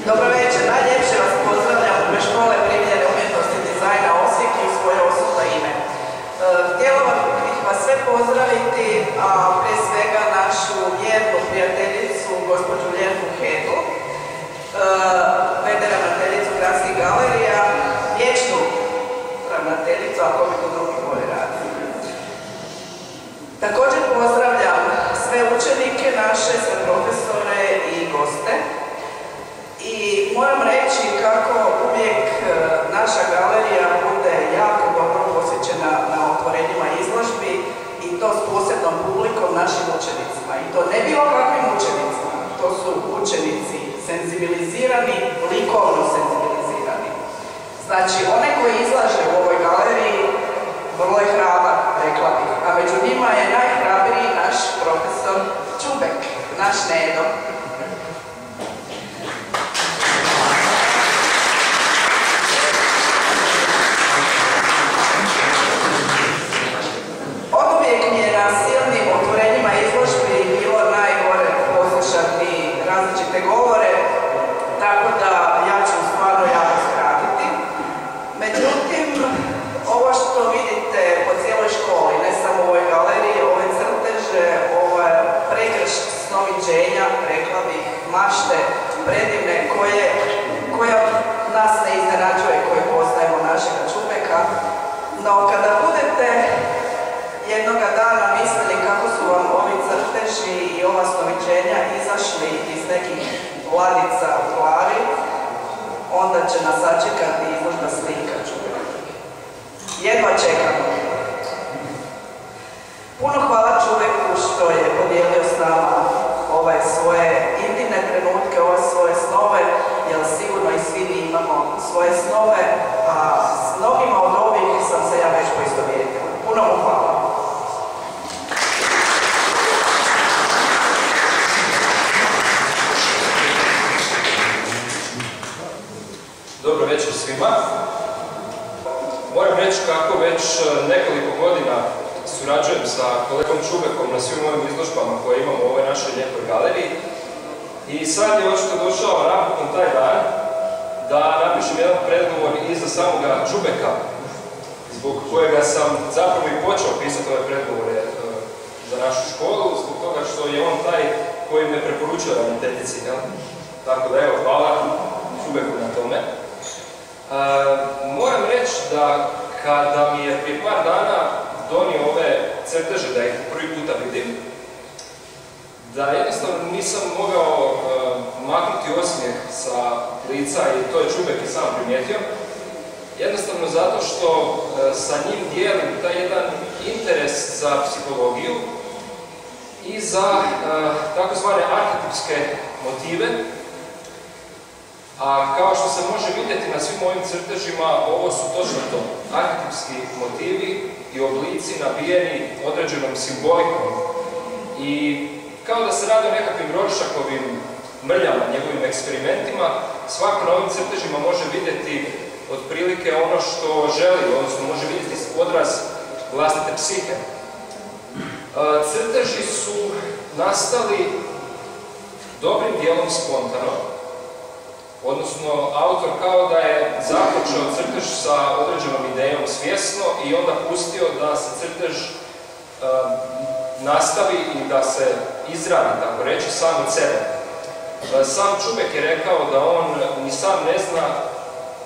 Dobro večer, najljepše vas pozdravljam u škole primjene umjetnosti dizajna Osijek i u svoje osobno ime. Htjela bih vas sve pozdraviti, a pre svega našu vjernu prijateljicu, gospođu Ljerku Hedu, v.d. ravnateljicu Gradskih galerija, vječnu ravnateljicu, ako mi to drugi voli radi. Također pozdravljam sve učenike naše, sve profesore i goste. I moram reći kako uvijek naša galerija bude jako dobro posjećena na otvorenjima izložbi i to s posebnom publikom našim učenicima. I to ne bilo kakvim učenicima, to su učenici senzibilizirani, likovno senzibilizirani. Znači, onaj koji izlaže u ovoj galeriji vrlo je hrabar, rekla bih, a među njima je najhrabriji naš profesor Čubek, naš Nedo. Oduvijek mi je na silnim otvorenjima izložbi bilo najgore poslušati različite govore, tako da ja ću stvarno jako skratiti. Međutim, ovo što vidite po cijeloj školi, ne samo u ovoj galeriji, ove crteže, ova pregršt snoviđenja, rekla bih, mašte predivne koja nas ne iznenađuje, koje poznajemo našega Čubeka. No, kada budete jednoga dana mislili kako su vam ovi crteži i ova snoviđenja izašli iz nekih ladica u glavi, onda će nas sačekati izložba slika Čubeka. Jedva čekamo. Puno hvala Čubeku što je podijelio s nama ove svoje intimne trenutke, ove svoje snove, jer sigurno i svi mi imamo svoje snove, a s mnogima od ovih sam se ja već poistovjetila. Puno mu hvala. Dobro večer svima. Moram reći kako već nekoliko godina surađujem sa kolegom Čubekom na svim ovim izložbama koje imamo u ovoj našoj lijepoj galeriji. I sad je očito došao napokon taj dan da napišem jedan predgovor i za samoga Čubeka, zbog kojega sam zapravo i počeo pisati ove predgovore za našu školu, zbog toga što je on taj koji me preporučuje ravnateljici. Tako da evo, hvala Čubeku na tome. Moram reći da kada mi je prije par dana donio ove crteže da ih prvi puta vidim, da jednostavno nisam mogao maknuti osmijeh sa lica i to je Čubek i sam primijetio. Jednostavno zato što sa njim dijelim taj jedan interes za psihologiju i za takozvane arhetipske motive. A kao što se može vidjeti na svim ovim crtežima, ovo su točno to, arhetipski motivi i oblici nabijeni određenom simbolikom. I kao da se radi o nekakvim Rorschachovim mrljama, njegovim eksperimentima, svako na ovim crtežima može vidjeti otprilike ono što želi, odnosno može vidjeti odraz vlastite psihe. Crteži su nastali dobrim dijelom spontano, odnosno autor kao da je započeo crtež sa određenom idejom svjesno i onda pustio da se crtež nastavi i da se izradi, tako reći, sam od sebe. Sam Čubek je rekao da on ni sam ne zna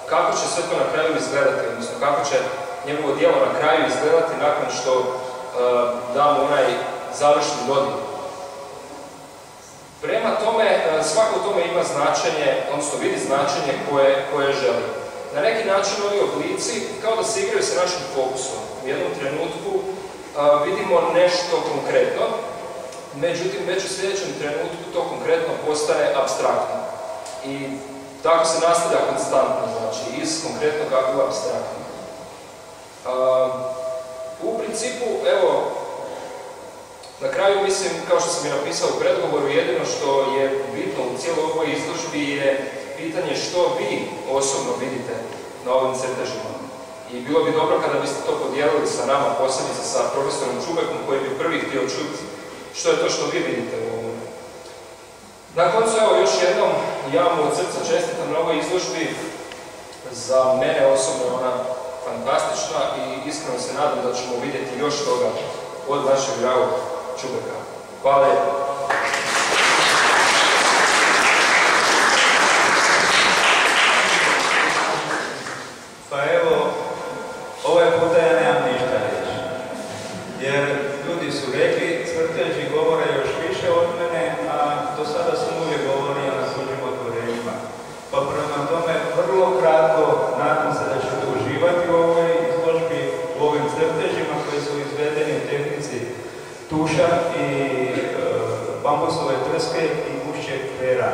kako će sve to na kraju izgledati, odnosno kako će njegovo djelo na kraju izgledati nakon što damo onaj završni dodir. Prema tome, svako tome ima značenje, odnosno vidi značenje koje želi. Na neki način ovi oblici kao da se igraju sa našim fokusom. U jednom trenutku vidimo nešto konkretno, međutim već u sljedećem trenutku to konkretno postane apstraktno. I tako se nastavlja konstantno, znači iz konkretnog u apstraktno. U principu, evo, na kraju mislim, kao što sam i napisao u predgovoru, jedino što je bitno u cijeloj ovoj izložbi je pitanje što vi osobno vidite na ovim crtežima. I bilo bi dobro kada biste to podijelili sa nama, posebice sa profesorom Čubekom koji bi prvi htio čuti što je to što vi vidite u ovome. Na koncu, evo, još jednom ja mu od srca čestitam na ovoj izložbi. Za mene osobno je ona fantastična i iskreno se nadam da ćemo vidjeti još toga od našeg dragog Čubeka. Hvala lijepo. Pa evo, ovaj puta ja nemam ništa reći. Jer ljudi su rekli, crteži govore još više od mene, a do sada sam uvijek govorio na tuđim otvorenjima. Pa prema tome, vrlo kratko, nadam se da ćete uživati u ovoj izložbi, u ovim crtežima koji su izvedeni u tehnici tuša i bambusove trske i gušćeg pera.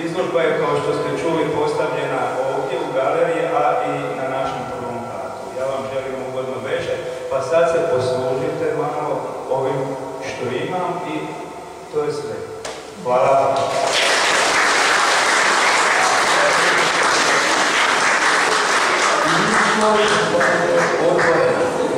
Izložba je, kao što ste čuli, postavljena ovdje u galeriji, a i na našem prvom katu. Ja vam želim ugodno večer, pa sad se poslužite malo ovim što imam i to je sve. Hvala. Otvoreno.